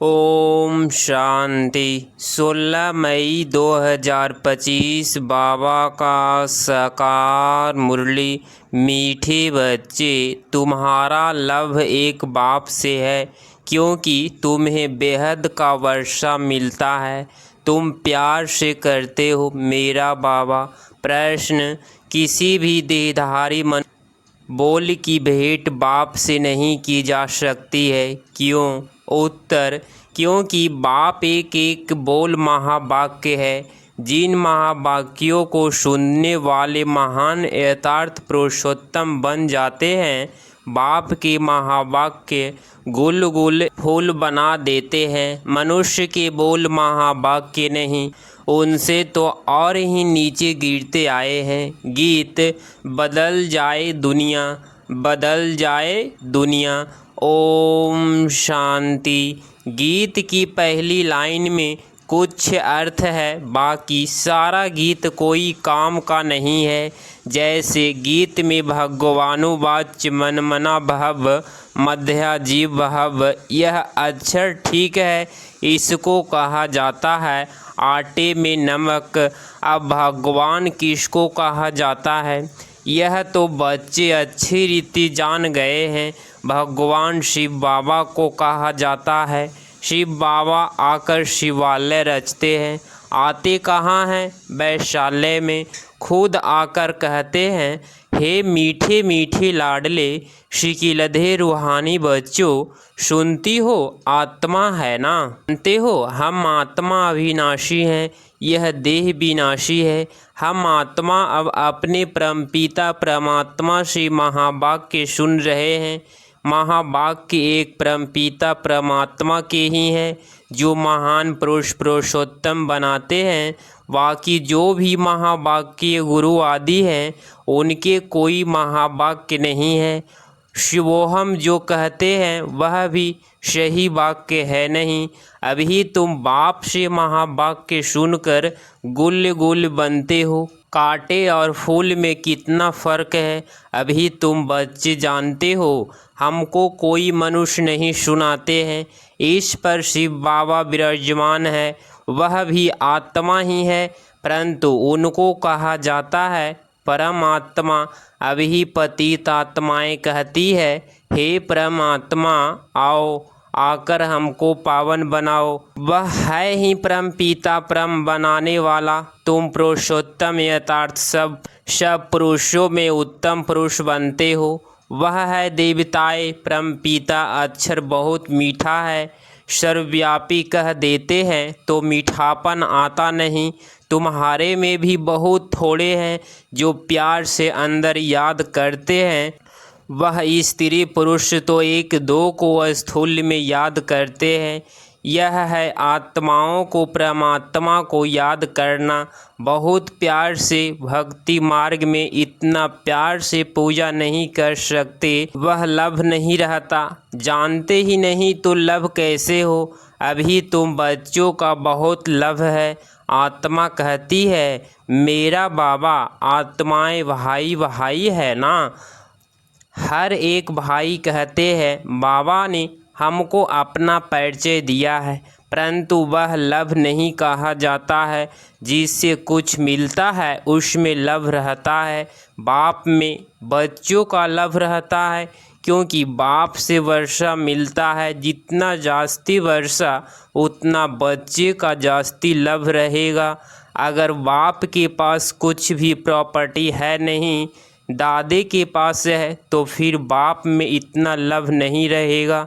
ओम शांति। 16 मई 2025 बाबा का साकार मुरली। मीठे बच्चे, तुम्हारा लव एक बाप से है, क्योंकि तुम्हें बेहद का वर्षा मिलता है। तुम प्यार से करते हो मेरा बाबा। प्रश्न, किसी भी देहधारी मन बोल की भेंट बाप से नहीं की जा सकती है, क्यों? उत्तर, क्योंकि बाप एक एक बोल महावाक्य है। जिन महावाक्यों को सुनने वाले महान यथार्थ पुरुषोत्तम बन जाते हैं, बाप के महावाक्य गुल गुल फूल बना देते हैं। मनुष्य के बोल महावाक्य नहीं, उनसे तो और ही नीचे गिरते आए हैं। गीत बदल जाए दुनिया, बदल जाए दुनिया। ओम शांति। गीत की पहली लाइन में कुछ अर्थ है, बाकी सारा गीत कोई काम का नहीं है। जैसे गीत में भगवानुवाच मन मना भव मध्या जीव भव, यह अक्षर ठीक है, इसको कहा जाता है आटे में नमक। अब भगवान किसको कहा जाता है, यह तो बच्चे अच्छी रीति जान गए हैं। भगवान शिव बाबा को कहा जाता है। शिव बाबा आकर शिवालय रचते हैं। आते कहाँ हैं? वैशाल्य में। खुद आकर कहते हैं, हे मीठे मीठे लाडले शिकिलधे रूहानी बच्चों, सुनती हो आत्मा है ना? जानते हो हम आत्मा अविनाशी हैं, यह देह विनाशी है। हम आत्मा अब अपने परमपिता परमात्मा से महावाक्य सुन रहे हैं। महावाक्य एक परमपिता परमात्मा के ही हैं, जो महान पुरुष पुरुषोत्तम बनाते हैं। बाकी जो भी महावाक्य गुरु आदि हैं, उनके कोई महावाक्य नहीं है। शिवोहम जो कहते हैं वह भी सही वाक्य है नहीं। अभी तुम बाप से महावाक्य सुनकर गुल गुल बनते हो। कांटे और फूल में कितना फ़र्क है, अभी तुम बच्चे जानते हो। हमको कोई मनुष्य नहीं सुनाते हैं। इस पर शिव बाबा विराजमान है, वह भी आत्मा ही है, परंतु उनको कहा जाता है परमात्मा। अभी पतित आत्माएँ कहती है, हे परमात्मा आओ, आकर हमको पावन बनाओ। वह है ही परम पिता परम बनाने वाला। तुम पुरुषोत्तम यथार्थ सब पुरुषों में उत्तम पुरुष बनते हो। वह है देवताए परम पिता। अक्षर बहुत मीठा है, सर्वव्यापी कह देते हैं तो मीठापन आता नहीं। तुम्हारे में भी बहुत थोड़े हैं जो प्यार से अंदर याद करते हैं। वह स्त्री पुरुष तो एक दो को स्थूल में याद करते हैं। यह है आत्माओं को परमात्मा को याद करना। बहुत प्यार से भक्ति मार्ग में इतना प्यार से पूजा नहीं कर सकते, वह लभ नहीं रहता। जानते ही नहीं तो लभ कैसे हो? अभी तुम बच्चों का बहुत लभ है। आत्मा कहती है, मेरा बाबा आत्माएं भाई भाई है ना। हर एक भाई कहते हैं, बाबा ने हमको अपना परिचय दिया है, परंतु वह लभ नहीं कहा जाता है। जिससे कुछ मिलता है उसमें लभ रहता है। बाप में बच्चों का लभ रहता है, क्योंकि बाप से वर्षा मिलता है। जितना जास्ती वर्षा उतना बच्चे का जास्ती लभ रहेगा। अगर बाप के पास कुछ भी प्रॉपर्टी है नहीं, दादे के पास है, तो फिर बाप में इतना लभ नहीं रहेगा,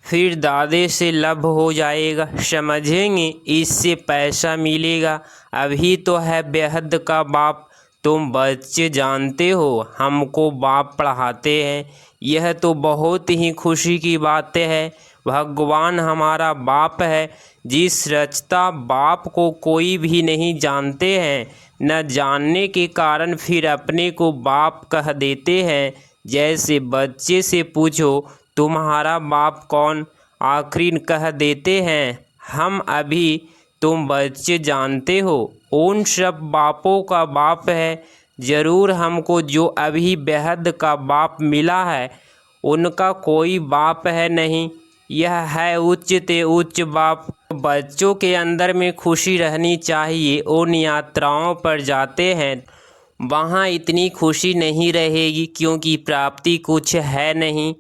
फिर दादे से लभ हो जाएगा। समझेंगे? इससे पैसा मिलेगा। अभी तो है बेहद का बाप। तुम बच्चे जानते हो हमको बाप पढ़ाते हैं, यह तो बहुत ही खुशी की बात है। भगवान हमारा बाप है। जिस रचता बाप को कोई भी नहीं जानते हैं, न जानने के कारण फिर अपने को बाप कह देते हैं। जैसे बच्चे से पूछो तुम्हारा बाप कौन, आखिर कह देते हैं हम। अभी तुम बच्चे जानते हो उन सब बापों का बाप है। ज़रूर हमको जो अभी बेहद का बाप मिला है, उनका कोई बाप है नहीं। यह है उच्च ते उच्च बाप। बच्चों के अंदर में खुशी रहनी चाहिए। उन यात्राओं पर जाते हैं वहाँ इतनी खुशी नहीं रहेगी, क्योंकि प्राप्ति कुछ है नहीं,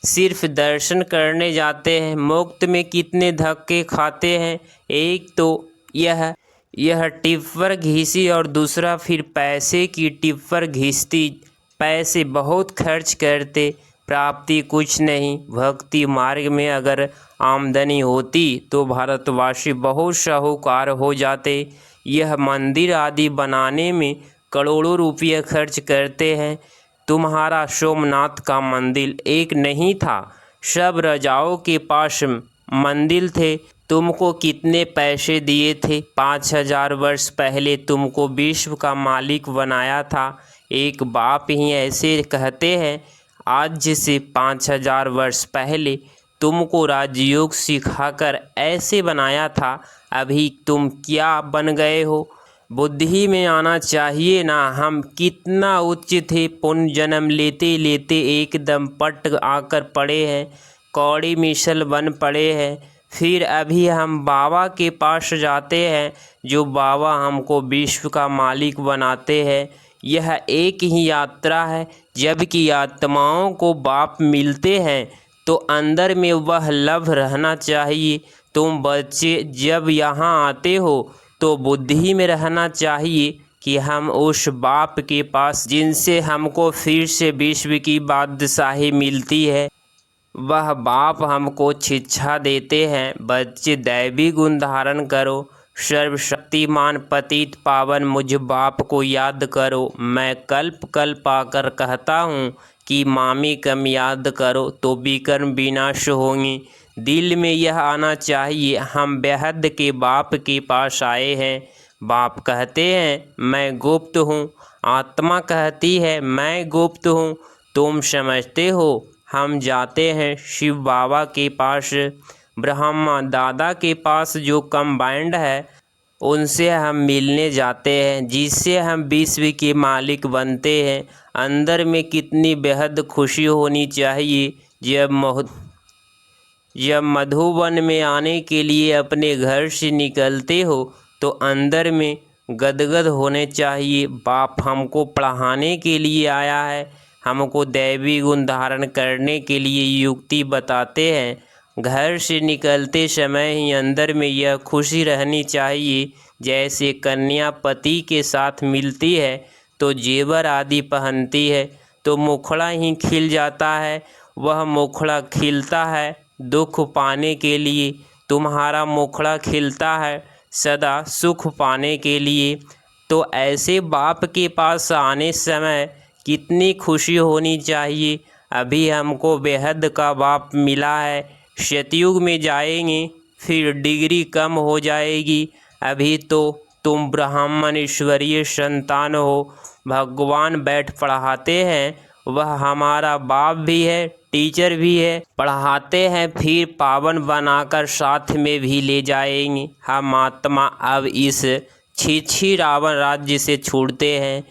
सिर्फ दर्शन करने जाते हैं। मुक्त में कितने धक्के खाते हैं। एक तो यह टिप्पर घिसी और दूसरा फिर पैसे की टिप्पर घिसती। पैसे बहुत खर्च करते, प्राप्ति कुछ नहीं। भक्ति मार्ग में अगर आमदनी होती तो भारतवासी बहुत साहूकार हो जाते। यह मंदिर आदि बनाने में करोड़ों रुपये खर्च करते हैं। तुम्हारा सोमनाथ का मंदिर एक नहीं था, सब राजाओं के पास मंदिर थे। तुमको कितने पैसे दिए थे? 5000 वर्ष पहले तुमको विश्व का मालिक बनाया था। एक बाप ही ऐसे कहते हैं, आज से 5000 वर्ष पहले तुमको राजयोग सिखाकर ऐसे बनाया था, अभी तुम क्या बन गए हो? बुद्धि में आना चाहिए ना। हम कितना उच्च थे, पुण्य जन्म लेते लेते एकदम पट आकर पड़े हैं, कौड़ी मिसल बन पड़े हैं। फिर अभी हम बाबा के पास जाते हैं, जो बाबा हमको विश्व का मालिक बनाते हैं। यह एक ही यात्रा है। जबकि आत्माओं को बाप मिलते हैं तो अंदर में वह लभ रहना चाहिए। तुम बच्चे जब यहाँ आते हो तो बुद्धि में रहना चाहिए कि हम उस बाप के पास, जिनसे हमको फिर से विश्व की बादशाही मिलती है, वह बाप हमको शिक्षा देते हैं। बच्चे दैवी गुण धारण करो, सर्वशक्तिमान पतित पावन मुझ बाप को याद करो। मैं कल्प कल्प आकर कहता हूँ कि मामी कम याद करो तो विकर्म विनाश होंगे। दिल में यह आना चाहिए, हम बेहद के बाप के पास आए हैं। बाप कहते हैं मैं गुप्त हूँ, आत्मा कहती है मैं गुप्त हूँ। तुम समझते हो? हम जाते हैं शिव बाबा के पास, ब्रह्मा दादा के पास जो कंबाइंड है, उनसे हम मिलने जाते हैं, जिससे हम विश्व के मालिक बनते हैं। अंदर में कितनी बेहद खुशी होनी चाहिए। जब मधुबन में आने के लिए अपने घर से निकलते हो तो अंदर में गदगद होने चाहिए। बाप हमको पढ़ाने के लिए आया है, हमको दैवी गुण धारण करने के लिए युक्ति बताते हैं। घर से निकलते समय ही अंदर में यह खुशी रहनी चाहिए, जैसे कन्या पति के साथ मिलती है तो जेवर आदि पहनती है तो मुखड़ा ही खिल जाता है। वह मुखड़ा खिलता है दुख पाने के लिए, तुम्हारा मुखड़ा खिलता है सदा सुख पाने के लिए। तो ऐसे बाप के पास आने समय कितनी खुशी होनी चाहिए। अभी हमको बेहद का बाप मिला है, सतयुग में जाएंगे फिर डिग्री कम हो जाएगी। अभी तो तुम ब्राह्मण ईश्वरीय संतान हो, भगवान बैठ पढ़ाते हैं, वह हमारा बाप भी है, टीचर भी है, पढ़ाते हैं, फिर पावन बनाकर साथ में भी ले जाएंगे। हम आत्मा अब इस छी रावण राज्य से छूटते हैं।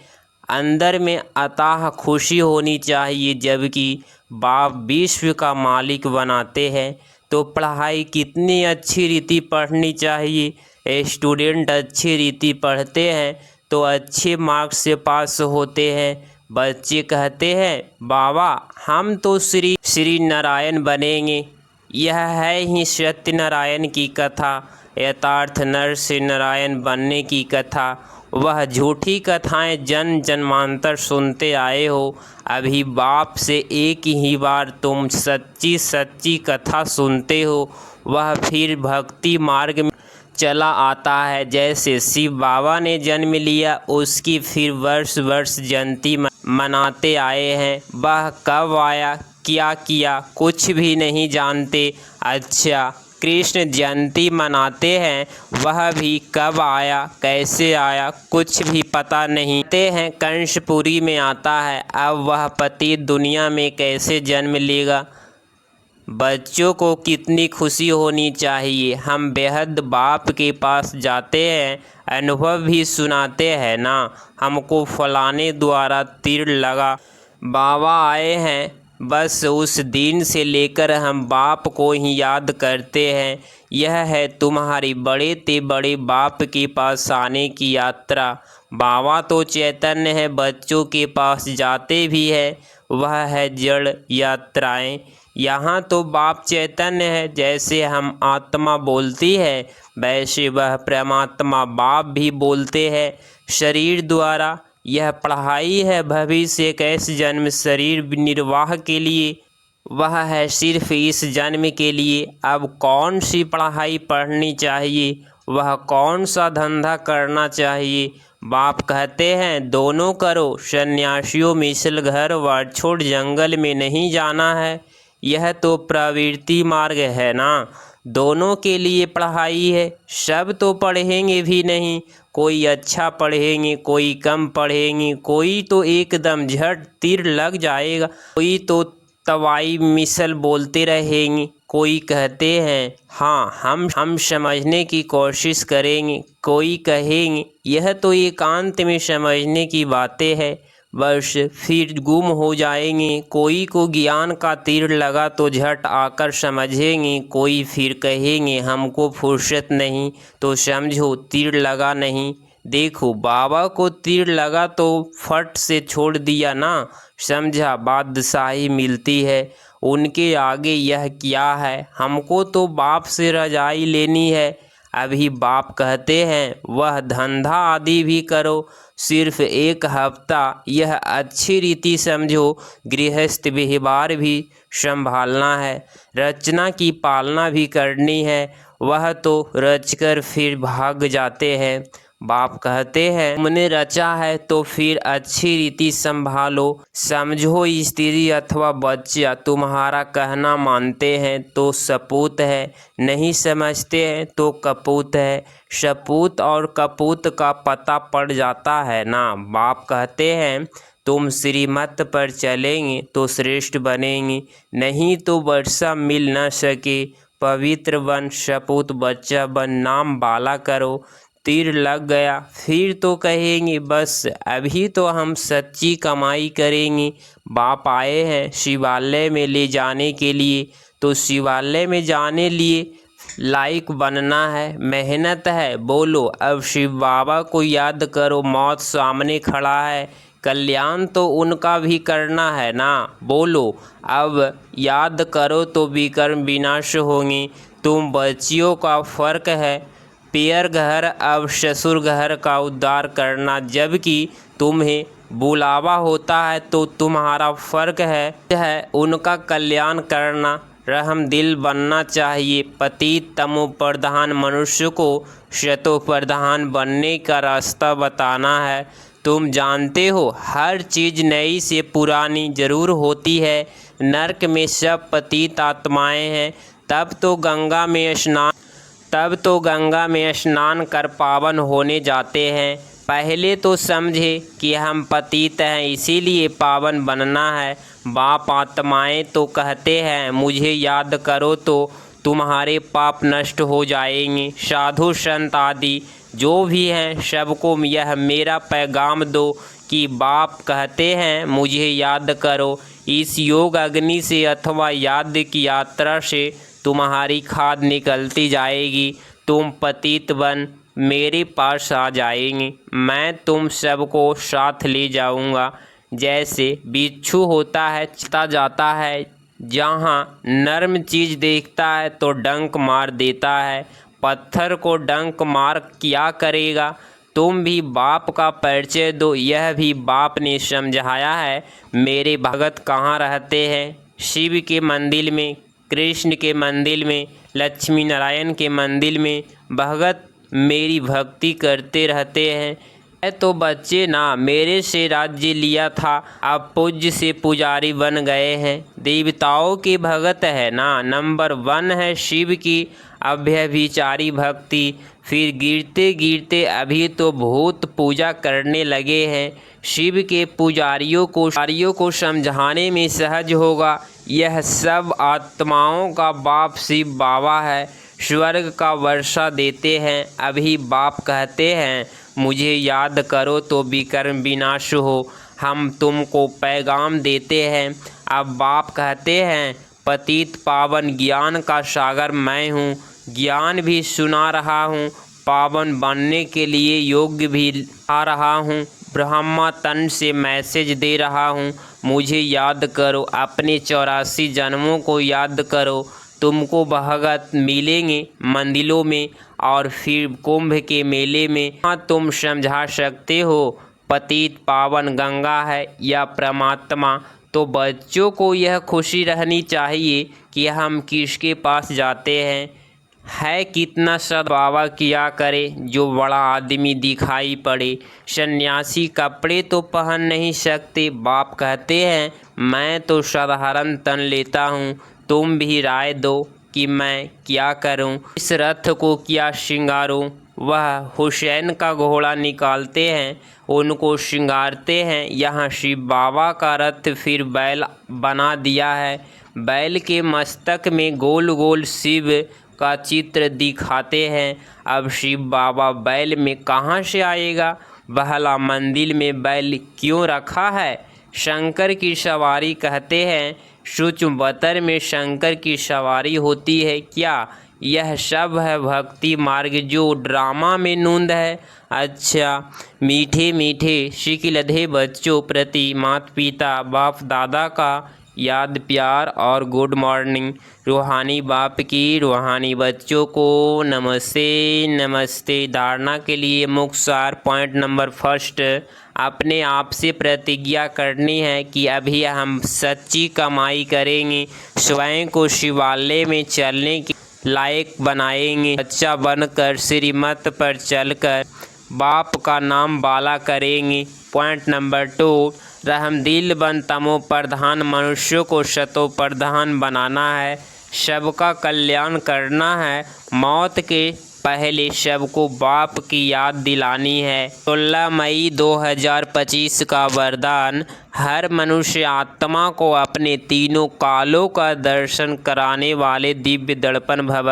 अंदर में अताह खुशी होनी चाहिए। जबकि बाप विश्व का मालिक बनाते हैं तो पढ़ाई कितनी अच्छी रीति पढ़नी चाहिए। स्टूडेंट अच्छी रीति पढ़ते हैं तो अच्छे मार्क्स से पास होते हैं। बच्चे कहते हैं बाबा हम तो श्री नारायण बनेंगे। यह है ही सत्यनारायण की कथा, यथार्थ नर से नारायण बनने की कथा। वह झूठी कथाएं जन्म जन्मांतर सुनते आए हो। अभी बाप से एक ही बार तुम सच्ची सच्ची कथा सुनते हो, वह फिर भक्ति मार्ग में चला आता है। जैसे शिव बाबा ने जन्म लिया, उसकी फिर वर्ष वर्ष जयंती मनाते आए हैं। वह कब आया, क्या किया, कुछ भी नहीं जानते। अच्छा, कृष्ण जयंती मनाते हैं, वह भी कब आया, कैसे आया, कुछ भी पता नहीं। कहते हैं कंसपुरी में आता है, अब वह पति दुनिया में कैसे जन्म लेगा। बच्चों को कितनी खुशी होनी चाहिए। हम बेहद बाप के पास जाते हैं, अनुभव भी सुनाते हैं ना। हमको फलाने द्वारा तीर लगा, बाबा आए हैं बस उस दिन से लेकर हम बाप को ही याद करते हैं। यह है तुम्हारी बड़े ते बड़े बाप के पास आने की यात्रा। बाबा तो चैतन्य है, बच्चों के पास जाते भी है, वह है जड़ यात्राएं। यहाँ तो बाप चैतन्य है, जैसे हम आत्मा बोलती है वैसे वह परमात्मा बाप भी बोलते हैं शरीर द्वारा। यह पढ़ाई है भविष्य के इस जन्म शरीर निर्वाह के लिए, वह है सिर्फ इस जन्म के लिए। अब कौन सी पढ़ाई पढ़नी चाहिए, वह कौन सा धंधा करना चाहिए? बाप कहते हैं दोनों करो। सन्यासियों मिसल घर वर छोड़ जंगल में नहीं जाना है। यह तो प्रवृत्ति मार्ग है ना, दोनों के लिए पढ़ाई है। सब तो पढ़ेंगे भी नहीं, कोई अच्छा पढ़ेंगे, कोई कम पढ़ेंगे, कोई तो एकदम झट तीर लग जाएगा, कोई तो तवाई मिसल बोलते रहेंगे, कोई कहते हैं हाँ हम समझने की कोशिश करेंगे, कोई कहेंगे यह तो एकांत में समझने की बातें है, बस फिर गुम हो जाएंगे। कोई को ज्ञान का तीर लगा तो झट आकर समझेंगे, कोई फिर कहेंगे हमको फुर्सत नहीं, तो समझो तीर लगा नहीं। देखो बाबा को तीर लगा तो फट से छोड़ दिया ना, समझा बादशाही मिलती है। उनके आगे यह क्या है, हमको तो बाप से रजाई लेनी है। अभी बाप कहते हैं वह धंधा आदि भी करो, सिर्फ एक हफ्ता यह अच्छी रीति समझो, गृहस्थ व्यवहार भी संभालना है, रचना की पालना भी करनी है, वह तो रचकर फिर भाग जाते हैं। बाप कहते हैं तुमने रचा है तो फिर अच्छी रीति संभालो, समझो स्त्री अथवा बच्चा तुम्हारा कहना मानते हैं तो सपूत है, नहीं समझते हैं तो कपूत है। सपूत और कपूत का पता पड़ जाता है ना। बाप कहते हैं तुम श्रीमत पर चलेंगे तो श्रेष्ठ बनेंगे, नहीं तो वर्षा मिल न सके। पवित्र बन, सपूत बच्चा बन, नाम बाला करो। तीर लग गया फिर तो कहेंगे बस अभी तो हम सच्ची कमाई करेंगे। बाप आए हैं शिवालय में ले जाने के लिए, तो शिवालय में जाने लिए लायक बनना है, मेहनत है। बोलो अब शिव बाबा को याद करो, मौत सामने खड़ा है, कल्याण तो उनका भी करना है ना। बोलो अब याद करो तो विकर्म विनाश होंगे। तुम बच्चियों का फर्क है, पियर घर अब ससुर घर का उद्धार करना, जबकि तुम्हें बुलावा होता है तो तुम्हारा फर्क है उनका कल्याण करना। रहम दिल बनना चाहिए। पतित तमो प्रधान मनुष्य को शतो प्रधान बनने का रास्ता बताना है। तुम जानते हो हर चीज़ नई से पुरानी जरूर होती है। नरक में सब पतित आत्माएं हैं, तब तो गंगा में स्नान कर पावन होने जाते हैं। पहले तो समझे कि हम पतित हैं, इसीलिए पावन बनना है। बाप आत्माएं तो कहते हैं मुझे याद करो तो तुम्हारे पाप नष्ट हो जाएंगे। साधु संत आदि जो भी हैं सबको यह मेरा पैगाम दो कि बाप कहते हैं मुझे याद करो। इस योग अग्नि से अथवा याद की यात्रा से तुम्हारी खाद निकलती जाएगी। तुम पतित बन मेरे पास आ जाएंगे, मैं तुम सबको साथ ले जाऊंगा। जैसे बिच्छू होता है चलता जाता है, जहाँ नर्म चीज़ देखता है तो डंक मार देता है, पत्थर को डंक मार क्या करेगा। तुम भी बाप का परिचय दो, यह भी बाप ने समझाया है। मेरे भगत कहाँ रहते हैं? शिव के मंदिर में, कृष्ण के मंदिर में, लक्ष्मी नारायण के मंदिर में भगत मेरी भक्ति करते रहते हैं। तो बच्चे ना मेरे से राज्य लिया था, अब पूज्य से पुजारी बन गए हैं। देवताओं के भगत है ना। नंबर 1 है शिव की अभ्यभिचारी भक्ति। फिर गिरते गिरते अभी तो भूत पूजा करने लगे हैं। शिव के पुजारियों को समझाने में सहज होगा। यह सब आत्माओं का बाप शिव बाबा है, स्वर्ग का वर्षा देते हैं। अभी बाप कहते हैं मुझे याद करो तो विकर्म विनाश हो। हम तुमको पैगाम देते हैं। अब बाप कहते हैं, पतित पावन ज्ञान का सागर मैं हूँ, ज्ञान भी सुना रहा हूँ, पावन बनने के लिए योग्य भी आ रहा हूँ, ब्रह्मा तन से मैसेज दे रहा हूँ, मुझे याद करो, अपने 84 जन्मों को याद करो। तुमको भगत मिलेंगे मंदिरों में और फिर कुंभ के मेले में। हाँ, तुम समझा सकते हो पतित पावन गंगा है या परमात्मा। तो बच्चों को यह खुशी रहनी चाहिए कि हम किसके पास जाते हैं। है कितना सद बाबा किया करे जो बड़ा आदमी दिखाई पड़े। सन्यासी कपड़े तो पहन नहीं सकते। बाप कहते हैं, मैं तो साधारण तन लेता हूँ, तुम भी राय दो कि मैं क्या करूँ, इस रथ को क्या श्रृंगारूँ। वह हुसैन का घोड़ा निकालते हैं, उनको श्रृंगारते हैं। यहाँ शिव बाबा का रथ फिर बैल बना दिया है। बैल के मस्तक में गोल गोल शिव का चित्र दिखाते हैं। अब शिव बाबा बैल में कहाँ से आएगा? भला मंदिर में बैल क्यों रखा है? शंकर की सवारी कहते हैं, सूक्ष्म बतर में शंकर की सवारी होती है क्या? यह सब है भक्ति मार्ग जो ड्रामा में नूंद है। अच्छा, मीठे मीठे शिकिलधे बच्चों प्रति माता पिता बाप दादा का याद प्यार और गुड मॉर्निंग। रूहानी बाप की रूहानी बच्चों को नमस्ते नमस्ते। धारणा के लिए मुख्य सार पॉइंट नंबर फर्स्ट, अपने आप से प्रतिज्ञा करनी है कि अभी हम सच्ची कमाई करेंगे, स्वयं को शिवालय में चलने के लायक बनाएंगे, बच्चा बनकर श्रीमत पर चलकर बाप का नाम बाला करेंगे। पॉइंट नंबर 2, रहमदिल बन तमो प्रधान मनुष्यों को शतो प्रधान बनाना है, सबका कल्याण करना है, मौत के पहले सबको बाप की याद दिलानी है। 16 मई 2025 का वरदान, हर मनुष्य आत्मा को अपने तीनों कालों का दर्शन कराने वाले दिव्य दर्पण भव।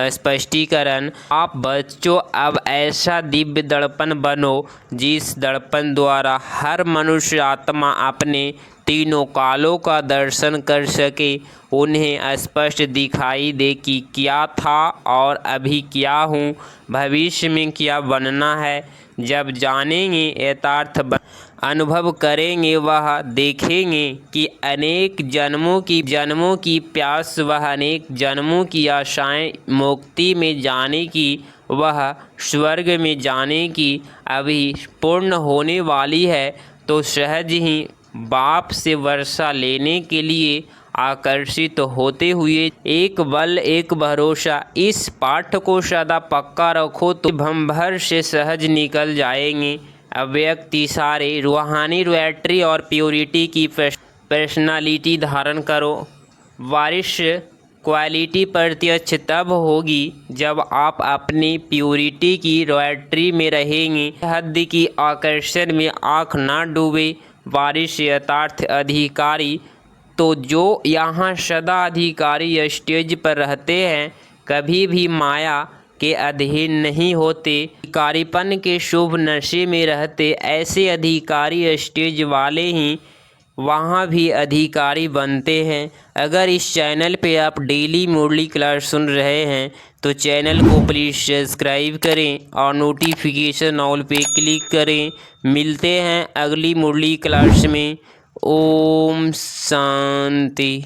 स्पष्टीकरण, आप बच्चों अब ऐसा दिव्य दर्पण बनो जिस दर्पण द्वारा हर मनुष्य आत्मा अपने तीनों कालों का दर्शन कर सके, उन्हें स्पष्ट दिखाई दे कि क्या था और अभी क्या हूँ, भविष्य में क्या बनना है। जब जानेंगे, यथार्थ अनुभव करेंगे, वह देखेंगे कि अनेक जन्मों की प्यास, वह अनेक जन्मों की आशाएं, मुक्ति में जाने की, वह स्वर्ग में जाने की अभी पूर्ण होने वाली है। तो सहज ही बाप से वर्षा लेने के लिए आकर्षित होते हुए एक बल एक भरोसा, इस पाठ को सदा पक्का रखो तो भम भर से सहज निकल जाएंगे। अव्यक्ति सारे रूहानी रॉयल्टी और प्योरिटी की पर्सनालिटी धारण करो। वारिश क्वालिटी प्रत्यक्ष तब होगी जब आप अपनी प्योरिटी की रॉयल्टी में रहेंगे। हद की आकर्षण में आँख ना डूबे। वारिश यथार्थ अधिकारी, तो जो यहाँ सदा अधिकारी स्टेज पर रहते हैं, कभी भी माया के अधीन नहीं होते, अधिकारीपन के शुभ नशे में रहते। ऐसे अधिकारी स्टेज वाले ही वहाँ भी अधिकारी बनते हैं। अगर इस चैनल पे आप डेली मुरली क्लास सुन रहे हैं तो चैनल को प्लीज़ सब्सक्राइब करें और नोटिफिकेशन ऑल पे क्लिक करें। मिलते हैं अगली मुरली क्लास में। ओम शांति।